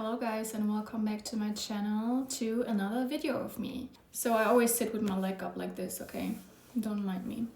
Hello guys and welcome back to my channel to another video of me. So I always sit with my leg up like this, okay? Don't mind me.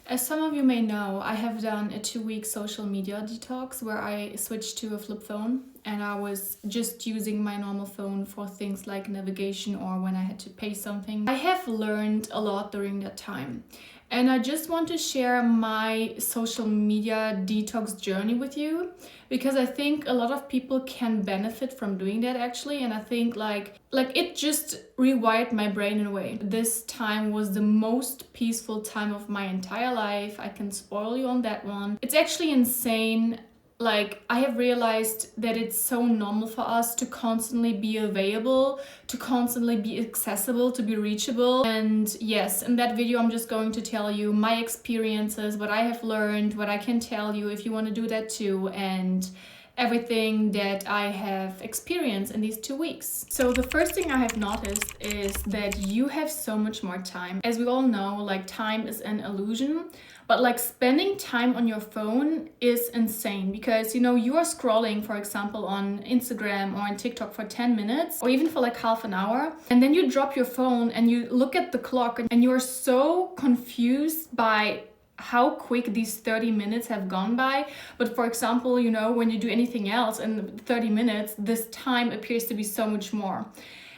As some of you may know, I have done a 2-week social media detox where I switched to a flip phone and I was just using my normal phone for things like navigation or when I had to pay something. I have learned a lot during that time. And I just want to share my social media detox journey with you because I think a lot of people can benefit from doing that actually. And I think like it just rewired my brain in a way. This time was the most peaceful time of my entire life. I can spoil you on that one. It's actually insane. Like, I have realized that it's so normal for us to constantly be available, to constantly be accessible, to be reachable. And yes, in that video, I'm just going to tell you my experiences, what I have learned, what I can tell you if you want to do that too, and everything that I have experienced in these 2 weeks. So the first thing I have noticed is that you have so much more time. As we all know, like, time is an illusion, but like spending time on your phone is insane because, you know, you are scrolling, for example, on Instagram or on TikTok for 10 minutes or even for like half an hour. And then you drop your phone and you look at the clock and you are so confused by how quick these 30 minutes have gone by. But for example, you know, when you do anything else in 30 minutes, this time appears to be so much more.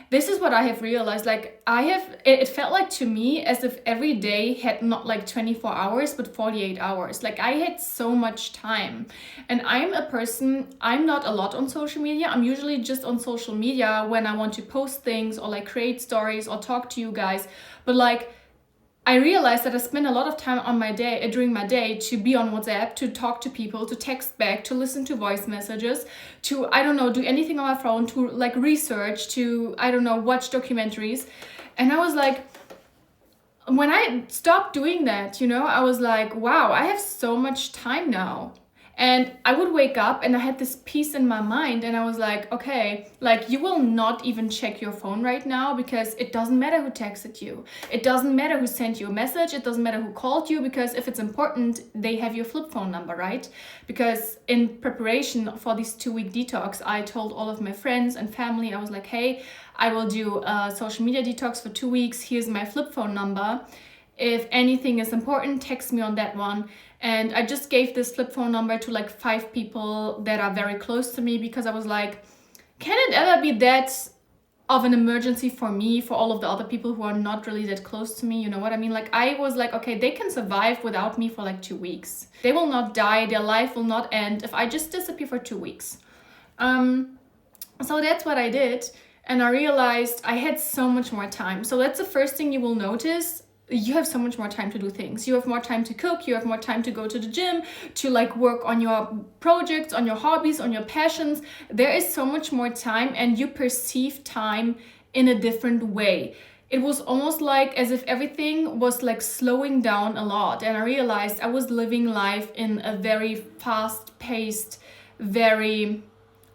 This is what I have realized. Like, it felt like to me as if every day had not like 24 hours, but 48 hours. Like, I had so much time. And I'm a person, I'm not a lot on social media. I'm usually just on social media when I want to post things or like create stories or talk to you guys. But like, I realized that I spend a lot of time on my day, during my day, to be on WhatsApp, to talk to people, to text back, to listen to voice messages, to, I don't know, do anything on my phone, to like research, to, I don't know, watch documentaries. And I was like, when I stopped doing that, you know, I was like, wow, I have so much time now. And I would wake up and I had this peace in my mind and I was like, okay, like, you will not even check your phone right now because it doesn't matter who texted you. It doesn't matter who sent you a message. It doesn't matter who called you because if it's important, they have your flip phone number, right? Because in preparation for this 2-week detox, I told all of my friends and family, I was like, hey, I will do a social media detox for 2 weeks. Here's my flip phone number. If anything is important, text me on that one. And I just gave this flip phone number to like 5 people that are very close to me because I was like, can it ever be that of an emergency for me, for all of the other people who are not really that close to me? You know what I mean? Like, I was like, okay, they can survive without me for like 2 weeks. They will not die. Their life will not end if I just disappear for 2 weeks. So that's what I did. And I realized I had so much more time. So that's the first thing you will notice. You have so much more time to do things. You have more time to cook, you have more time to go to the gym, to like work on your projects, on your hobbies, on your passions. There is so much more time and you perceive time in a different way. It was almost like as if everything was like slowing down a lot. And I realized I was living life in a very fast-paced, very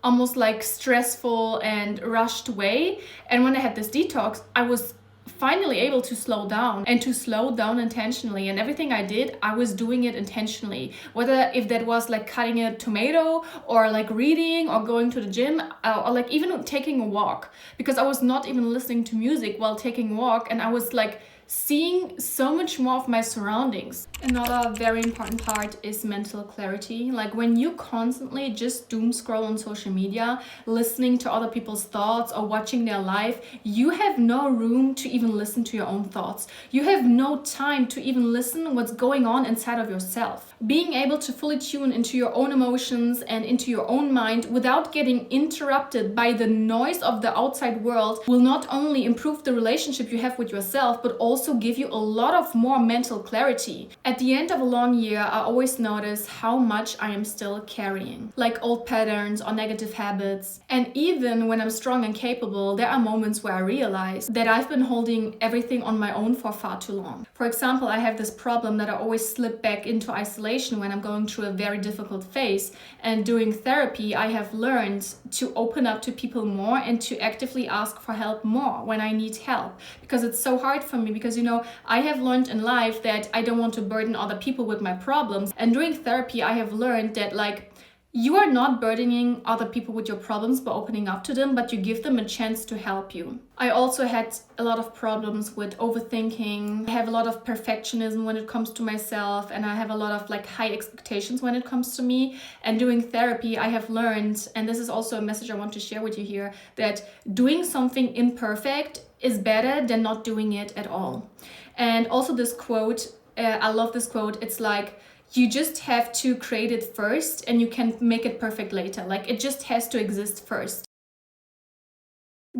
almost like stressful and rushed way. And when I had this detox, I was finally able to slow down and to slow down intentionally. And everything I did, I was doing it intentionally. Whether if that was like cutting a tomato or like reading or going to the gym or like even taking a walk, because I was not even listening to music while taking a walk and I was like seeing so much more of my surroundings. Another very important part is mental clarity. Like, when you constantly just doom scroll on social media, listening to other people's thoughts or watching their life, you have no room to even listen to your own thoughts. You have no time to even listen what's going on inside of yourself. Being able to fully tune into your own emotions and into your own mind without getting interrupted by the noise of the outside world will not only improve the relationship you have with yourself, but also give you a lot of more mental clarity. At the end of a long year, I always notice how much I am still carrying, like old patterns or negative habits. And even when I'm strong and capable, there are moments where I realize that I've been holding everything on my own for far too long. For example, I have this problem that I always slip back into isolation when I'm going through a very difficult phase. And during therapy, I have learned to open up to people more and to actively ask for help more when I need help. Because it's so hard for me because, you know, I have learned in life that I don't want to burden other people with my problems. And during therapy, I have learned that, like, You are not burdening other people with your problems by opening up to them, but you give them a chance to help you. I also had a lot of problems with overthinking. I have a lot of perfectionism when it comes to myself, and I have a lot of like high expectations when it comes to me. And doing therapy, I have learned, and this is also a message I want to share with you here, that doing something imperfect is better than not doing it at all. And also this quote, I love this quote. It's like, you just have to create it first and you can make it perfect later. Like, it just has to exist first.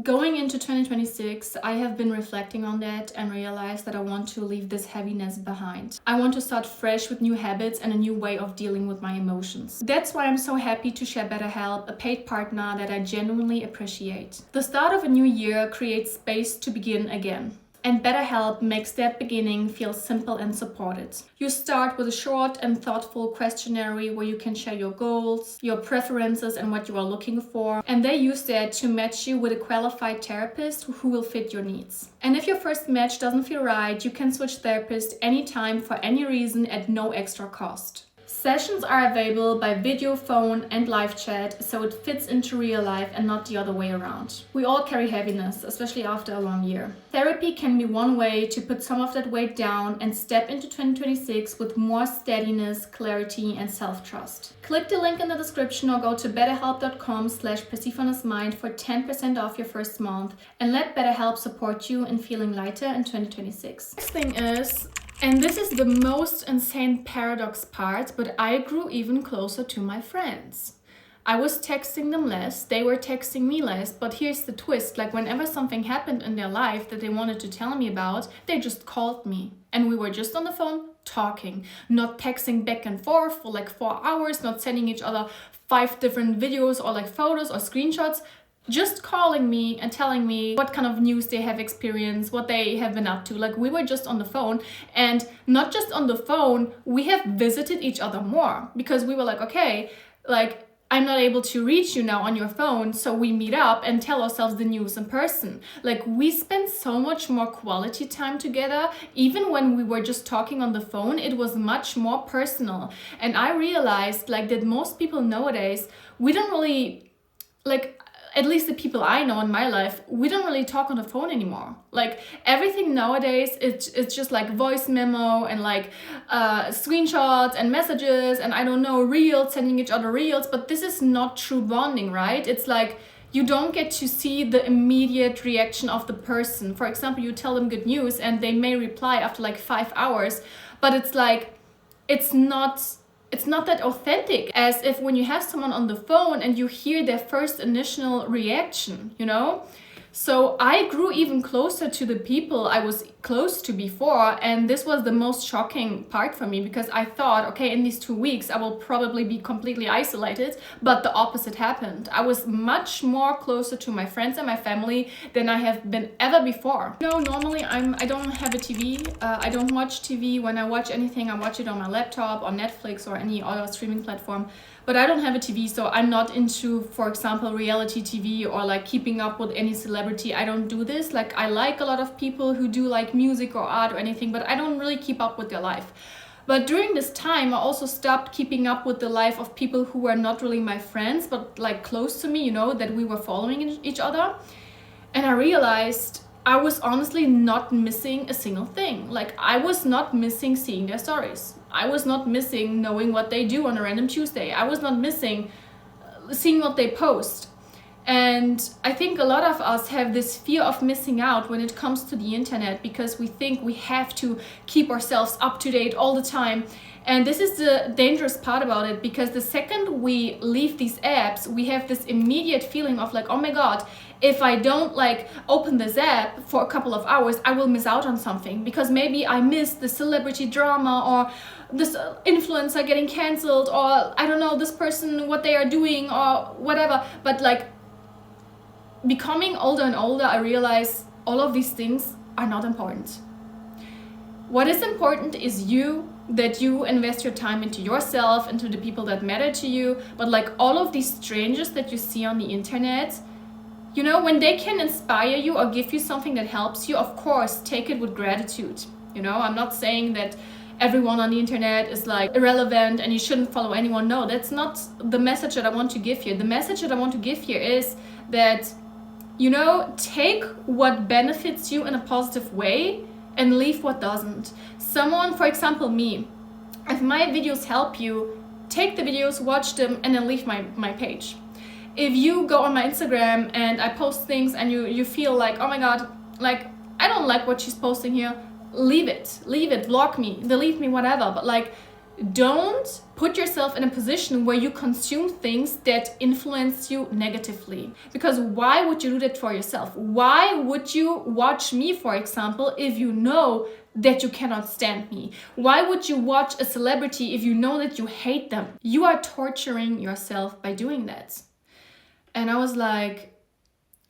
Going into 2026, I have been reflecting on that and realized that I want to leave this heaviness behind. I want to start fresh with new habits and a new way of dealing with my emotions. That's why I'm so happy to share BetterHelp, a paid partner that I genuinely appreciate. The start of a new year creates space to begin again. And BetterHelp makes that beginning feel simple and supported. You start with a short and thoughtful questionnaire where you can share your goals, your preferences, and what you are looking for. And they use that to match you with a qualified therapist who will fit your needs. And if your first match doesn't feel right, you can switch therapist anytime for any reason at no extra cost. Sessions are available by video, phone, and live chat, so it fits into real life and not the other way around. We all carry heaviness, especially after a long year. Therapy can be one way to put some of that weight down and step into 2026 with more steadiness, clarity, and self-trust. Click the link in the description or go to betterhelp.com/Persephone'sMind for 10% off your first month, and let BetterHelp support you in feeling lighter in 2026. Next thing is, and this is the most insane paradox part, but I grew even closer to my friends. I was texting them less, they were texting me less, but here's the twist, like whenever something happened in their life that they wanted to tell me about, they just called me. And we were just on the phone talking, not texting back and forth for like 4 hours, not sending each other 5 different videos or like photos or screenshots. Just calling me and telling me what kind of news they have experienced, what they have been up to. Like, we were just on the phone, and not just on the phone, we have visited each other more, because we were like, okay, like, I'm not able to reach you now on your phone, so we meet up and tell ourselves the news in person. Like, we spent so much more quality time together. Even when we were just talking on the phone, it was much more personal. And I realized like that most people nowadays, we don't really, like, at least the people I know in my life, we don't really talk on the phone anymore. Like, everything nowadays, it's just like voice memo and like screenshots and messages and I don't know, reels, sending each other reels. But this is not true bonding, right? It's like, you don't get to see the immediate reaction of the person. For example, you tell them good news and they may reply after like 5 hours, but it's like, it's not that authentic as if when you have someone on the phone and you hear their first initial reaction, you know? So I grew even closer to the people I was close to before, and this was the most shocking part for me, because I thought, okay, in these 2 weeks I will probably be completely isolated, but the opposite happened. I was much more closer to my friends and my family than I have been ever before. You know, normally I don't have a TV, I don't watch TV. When I watch anything, I watch it on my laptop or Netflix or any other streaming platform. But I don't have a TV, so I'm not into, for example, reality TV or like keeping up with any celebrity. I don't do this. Like, I like a lot of people who do like music or art or anything, but I don't really keep up with their life. But during this time, I also stopped keeping up with the life of people who were not really my friends, but like close to me, you know, that we were following each other. And I realized I was honestly not missing a single thing. Like, I was not missing seeing their stories. I was not missing knowing what they do on a random Tuesday. I was not missing seeing what they post. And I think a lot of us have this fear of missing out when it comes to the internet, because we think we have to keep ourselves up to date all the time. And this is the dangerous part about it, because the second we leave these apps, we have this immediate feeling of like, oh my God, if I don't like open this app for a couple of hours, I will miss out on something, because maybe I missed the celebrity drama, or this influencer getting canceled, or I don't know, this person, what they are doing or whatever. But like, becoming older and older, I realize all of these things are not important. What is important is that you invest your time into yourself, into the people that matter to you. But like, all of these strangers that you see on the internet, you know, when they can inspire you or give you something that helps you, of course, take it with gratitude. You know, I'm not saying that everyone on the internet is like irrelevant and you shouldn't follow anyone. No, that's not the message that I want to give here. The message that I want to give here is that, you know, take what benefits you in a positive way and leave what doesn't. Someone, for example, me, if my videos help you, take the videos, watch them, and then leave my page. If you go on my Instagram and I post things and you feel like, oh my god, like I don't like what she's posting here, leave it, block me, delete me, whatever. But like, don't put yourself in a position where you consume things that influence you negatively. Because why would you do that for yourself? Why would you watch me, for example, if you know that you cannot stand me? Why would you watch a celebrity if you know that you hate them? You are torturing yourself by doing that. And I was like,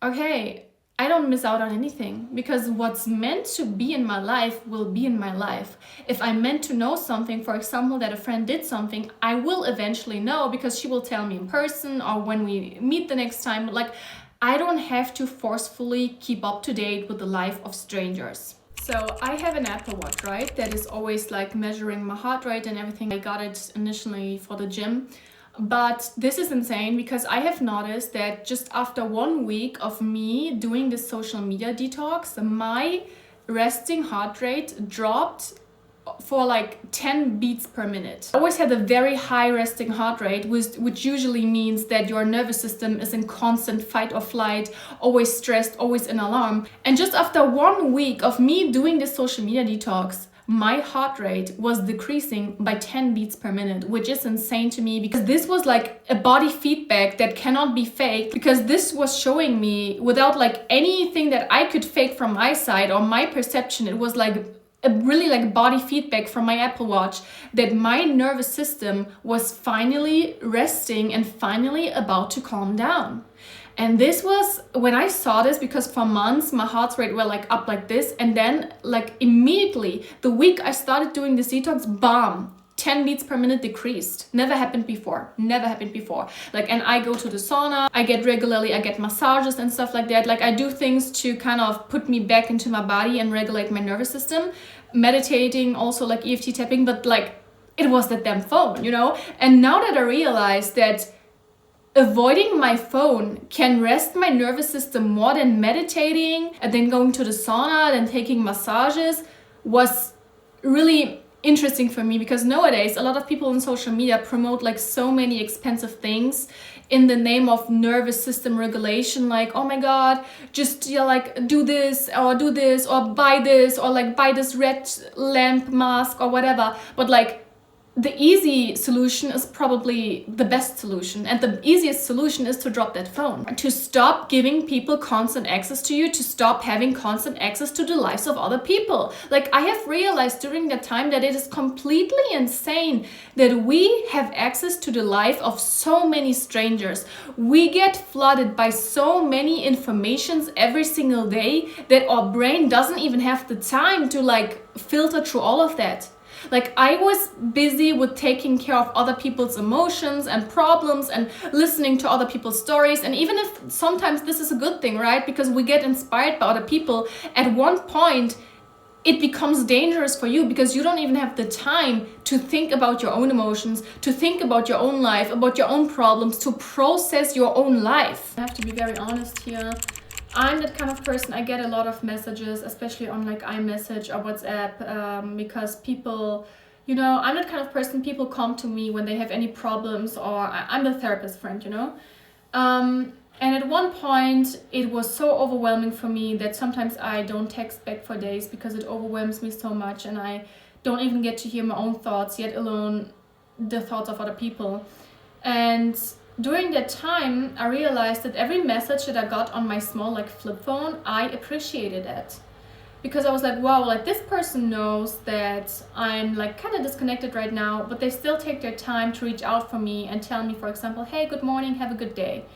okay, I don't miss out on anything, because what's meant to be in my life will be in my life. If I'm meant to know something, for example, that a friend did something, I will eventually know because she will tell me in person or when we meet the next time. Like, I don't have to forcefully keep up to date with the life of strangers. So I have an Apple Watch, right? That is always like measuring my heart rate and everything. I got it initially for the gym. But this is insane because I have noticed that just after 1 week of me doing this social media detox, my resting heart rate dropped for like 10 beats per minute. I always had a very high resting heart rate, which usually means that your nervous system is in constant fight or flight, always stressed, always in alarm. And just after 1 week of me doing this social media detox, my heart rate was decreasing by 10 beats per minute, which is insane to me because this was like a body feedback that cannot be faked, because this was showing me without like anything that I could fake from my side or my perception. It was like a really like body feedback from my Apple Watch that my nervous system was finally resting and finally about to calm down. And this was when I saw this, because for months my heart rate were like up like this, and then like immediately the week I started doing this detox, bam, 10 beats per minute decreased. Never happened before. Like, and I go to the sauna, I get massages and stuff like that. Like, I do things to kind of put me back into my body and regulate my nervous system. Meditating, also like EFT tapping, but like it was that damn phone, you know? And now that I realized that avoiding my phone can rest my nervous system more than meditating and then going to the sauna and taking massages, was really interesting for me, because nowadays a lot of people on social media promote like so many expensive things in the name of nervous system regulation, like, oh my god, just like do this or buy this or like buy this red lamp mask or whatever. But like, the easy solution is probably the best solution, and the easiest solution is to drop that phone, to stop giving people constant access to you, to stop having constant access to the lives of other people. Like, I have realized during that time that it is completely insane that we have access to the life of so many strangers. We get flooded by so many informations every single day that our brain doesn't even have the time to like filter through all of that. Like, I was busy with taking care of other people's emotions and problems and listening to other people's stories. And even if sometimes this is a good thing, right? Because we get inspired by other people, at one point it becomes dangerous for you because you don't even have the time to think about your own emotions, to think about your own life, about your own problems, to process your own life. I have to be very honest here. I'm that kind of person. I get a lot of messages, especially on like iMessage or WhatsApp, because people, you know, I'm that kind of person, people come to me when they have any problems, or I'm the therapist friend, you know. And at one point it was so overwhelming for me that sometimes I don't text back for days because it overwhelms me so much, and I don't even get to hear my own thoughts, yet alone the thoughts of other people. And during that time, I realized that every message that I got on my small like flip phone, I appreciated it. Because I was like, wow, like this person knows that I'm like kind of disconnected right now, but they still take their time to reach out for me and tell me, for example, hey, good morning, have a good day.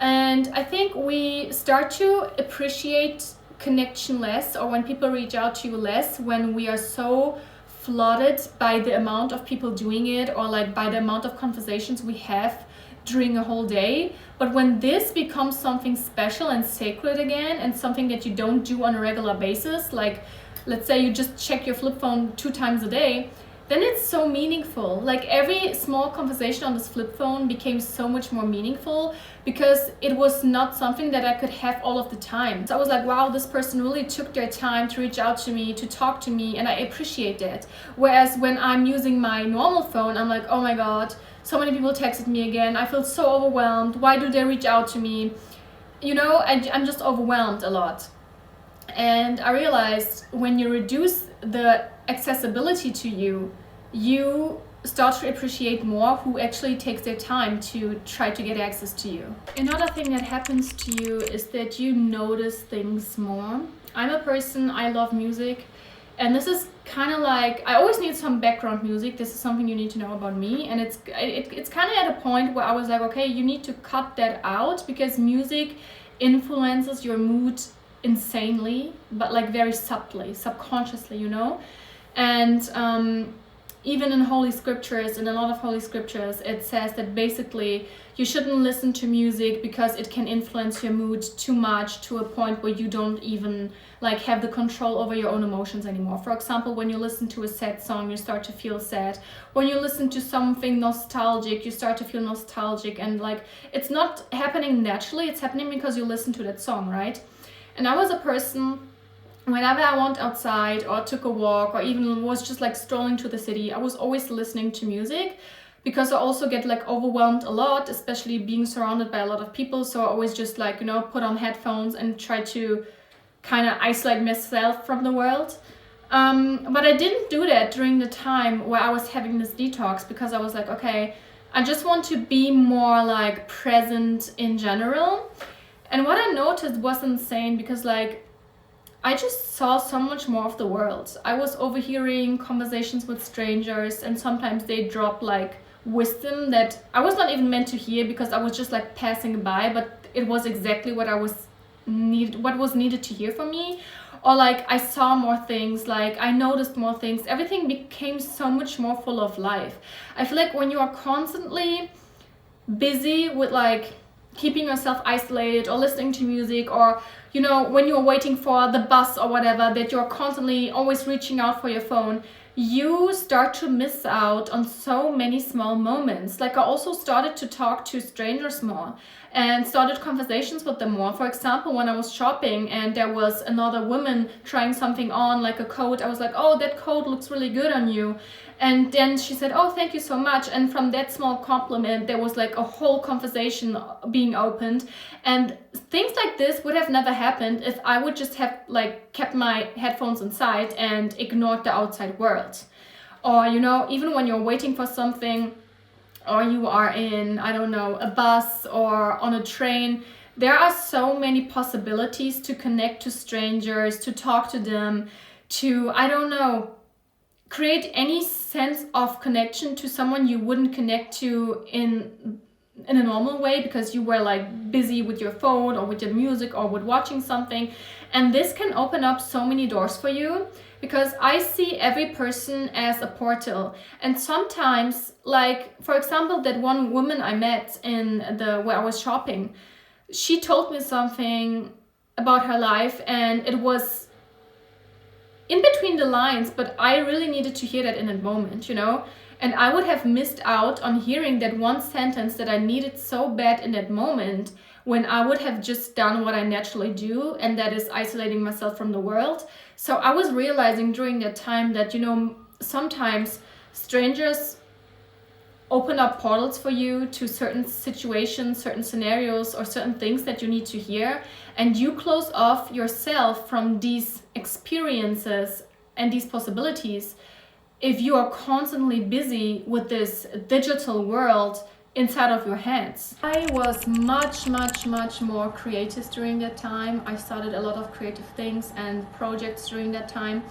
And I think we start to appreciate connection less, or when people reach out to you less, when we are so flooded by the amount of people doing it, or like by the amount of conversations we have during a whole day. But when this becomes something special and sacred again, and something that you don't do on a regular basis, like let's say you just check your flip phone 2 times a day, then it's so meaningful. Like every small conversation on this flip phone became so much more meaningful because it was not something that I could have all of the time. So I was like, wow, this person really took their time to reach out to me, to talk to me, and I appreciate that. Whereas when I'm using my normal phone, I'm like, oh my God, so many people texted me again. I feel so overwhelmed. Why do they reach out to me? You know, I'm just overwhelmed a lot. And I realized when you reduce the accessibility to you, you start to appreciate more who actually takes their time to try to get access to you. Another thing that happens to you is that you notice things more. I'm a person, I love music, and this is kind of like, I always need some background music. This is something you need to know about me, and it's kind of at a point where I was like, okay, you need to cut that out because music influences your mood insanely, but like very subtly, subconsciously, you know. And even in holy scriptures, in a lot of holy scriptures, it says that basically you shouldn't listen to music because it can influence your mood too much to a point where you don't even like have the control over your own emotions anymore. For example, when you listen to a sad song, you start to feel sad. When you listen to something nostalgic, you start to feel nostalgic, and like it's not happening naturally, it's happening because you listen to that song, right? And I was a person, whenever I went outside or took a walk or even was just like strolling to the city, I was always listening to music because I also get like overwhelmed a lot, especially being surrounded by a lot of people. So I always just like, you know, put on headphones and try to kind of isolate myself from the world. But I didn't do that during the time where I was having this detox because I was like, okay, I just want to be more like present in general. And what I noticed was insane because like I just saw so much more of the world. I was overhearing conversations with strangers, and sometimes they dropped like wisdom that I was not even meant to hear because I was just like passing by, but it was exactly what was needed to hear from me. Or like I saw more things, like I noticed more things. Everything became so much more full of life. I feel like when you are constantly busy with like keeping yourself isolated or listening to music, or you know, when you're waiting for the bus or whatever, that you're constantly always reaching out for your phone, you start to miss out on so many small moments. Like I also started to talk to strangers more and started conversations with them more. For example, when I was shopping and there was another woman trying something on, like a coat, I was like, oh, that coat looks really good on you. And then she said, oh, thank you so much. And from that small compliment, there was like a whole conversation being opened. And things like this would have never happened if I would just have like kept my headphones inside and ignored the outside world. Or, you know, even when you're waiting for something, or you are in, I don't know, a bus or on a train, there are so many possibilities to connect to strangers, to talk to them, to, I don't know, create any sense of connection to someone you wouldn't connect to in a normal way because you were like busy with your phone or with your music or with watching something. And this can open up so many doors for you because I see every person as a portal. And sometimes, like for example, that one woman I met in where I was shopping, she told me something about her life, and it was in between the lines, but I really needed to hear that in a moment, you know? And I would have missed out on hearing that one sentence that I needed so bad in that moment when I would have just done what I naturally do, and that is isolating myself from the world. So I was realizing during that time that, you know, sometimes strangers open up portals for you to certain situations, certain scenarios, or certain things that you need to hear, and you close off yourself from these experiences and these possibilities if you are constantly busy with this digital world inside of your heads. I was much more creative during that time. I started a lot of creative things and projects during that time.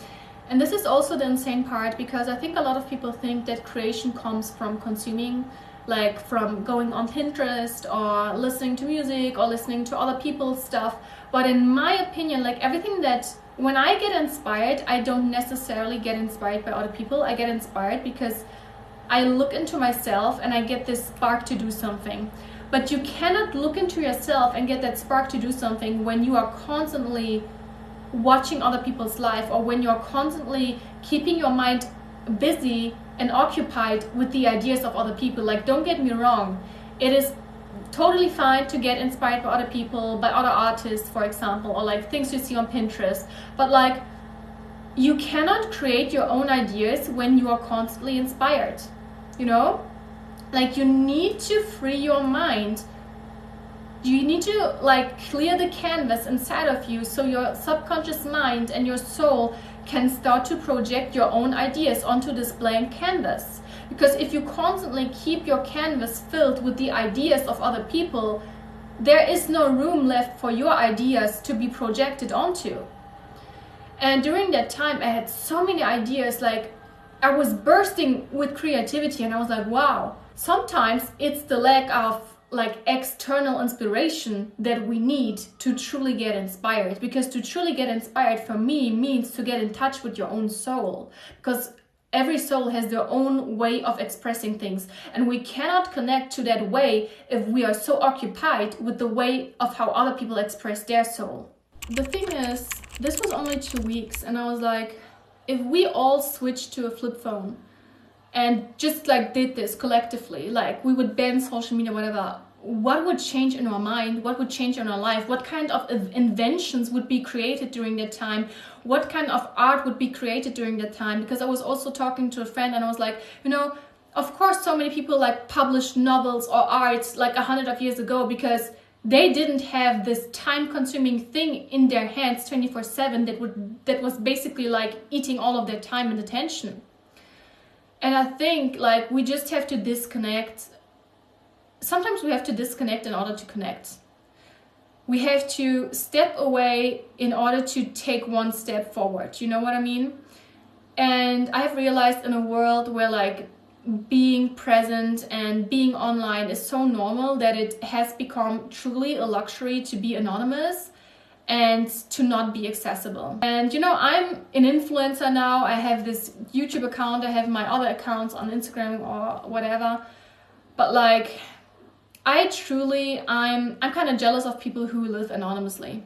And this is also the insane part, because I think a lot of people think that creation comes from consuming, like from going on Pinterest or listening to music or listening to other people's stuff. But in my opinion, like everything that, when I get inspired, I don't necessarily get inspired by other people. I get inspired because I look into myself and I get this spark to do something. But you cannot look into yourself and get that spark to do something when you are constantly watching other people's life, or when you're constantly keeping your mind busy and occupied with the ideas of other people. Like, don't get me wrong, it is totally fine to get inspired by other people, by other artists, for example, or like things you see on Pinterest, but like, you cannot create your own ideas when you are constantly inspired, you know? Like, you need to free your mind. You need to like clear the canvas inside of you so your subconscious mind and your soul can start to project your own ideas onto this blank canvas. Because if you constantly keep your canvas filled with the ideas of other people, there is no room left for your ideas to be projected onto. And during that time, I had so many ideas, like I was bursting with creativity, and I was like, wow. Sometimes it's the lack of like external inspiration that we need to truly get inspired, because to truly get inspired for me means to get in touch with your own soul, because every soul has their own way of expressing things, and we cannot connect to that way if we are so occupied with the way of how other people express their soul. The thing is, this was only 2 weeks, and I was like, if we all switched to a flip phone and just like did this collectively, like we would ban social media, whatever, what would change in our mind? What would change in our life? What kind of inventions would be created during that time? What kind of art would be created during that time? Because I was also talking to a friend, and I was like, you know, of course so many people like published novels or art like 100 of years ago, because they didn't have this time-consuming thing in their hands 24/7 that was basically like eating all of their time and attention. And I think like we just have to disconnect. Sometimes we have to disconnect in order to connect. We have to step away in order to take one step forward. You know what I mean? And I've realized in a world where like being present and being online is so normal that it has become truly a luxury to be anonymous and to not be accessible. And you know, I'm an influencer now. I have this YouTube account, I have my other accounts on Instagram or whatever, but like I'm kind of jealous of people who live anonymously,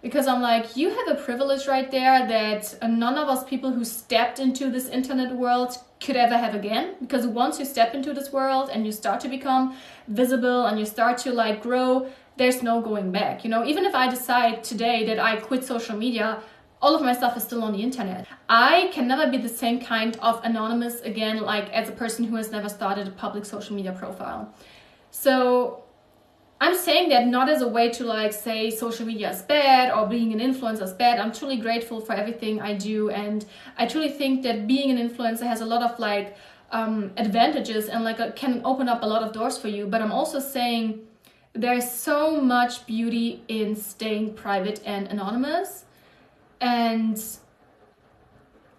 because I'm like, you have a privilege right there that none of us people who stepped into this internet world could ever have again. Because once you step into this world and you start to become visible and you start to like grow, there's no going back. You know, even if I decide today that I quit social media, all of my stuff is still on the internet. I can never be the same kind of anonymous again, like as a person who has never started a public social media profile. So I'm saying that not as a way to like say social media is bad or being an influencer is bad. I'm truly grateful for everything I do, and I truly think that being an influencer has a lot of like advantages and like can open up a lot of doors for you. But I'm also saying there's so much beauty in staying private and anonymous, and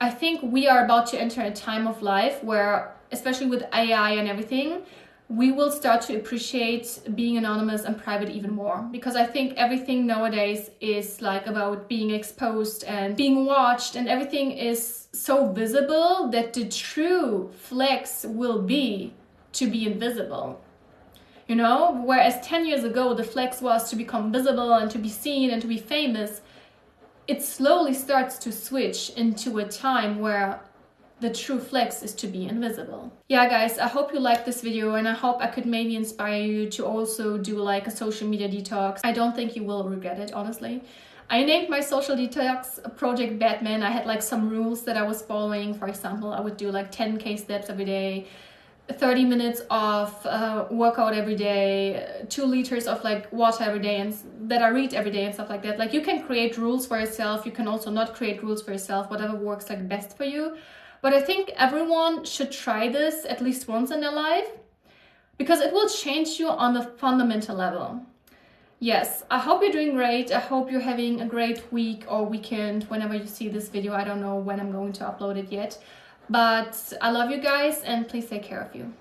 I think we are about to enter a time of life where, especially with AI and everything, we will start to appreciate being anonymous and private even more, because I think everything nowadays is like about being exposed and being watched, and everything is so visible that the true flex will be to be invisible. You know, whereas 10 years ago the flex was to become visible and to be seen and to be famous, it slowly starts to switch into a time where the true flex is to be invisible. Yeah guys, I hope you liked this video, and I hope I could maybe inspire you to also do like a social media detox. I don't think you will regret it, honestly. I named my social detox Project Batman. I had like some rules that I was following. For example, I would do like 10k steps every day, 30 minutes of workout every day, 2 liters of like water every day, and that I read every day and stuff like that. Like, you can create rules for yourself. You can also not create rules for yourself, whatever works like best for you. But I think everyone should try this at least once in their life, because it will change you on a fundamental level. Yes, I hope you're doing great. I hope you're having a great week or weekend whenever you see this video. I don't know when I'm going to upload it yet. But I love you guys, and please take care of you.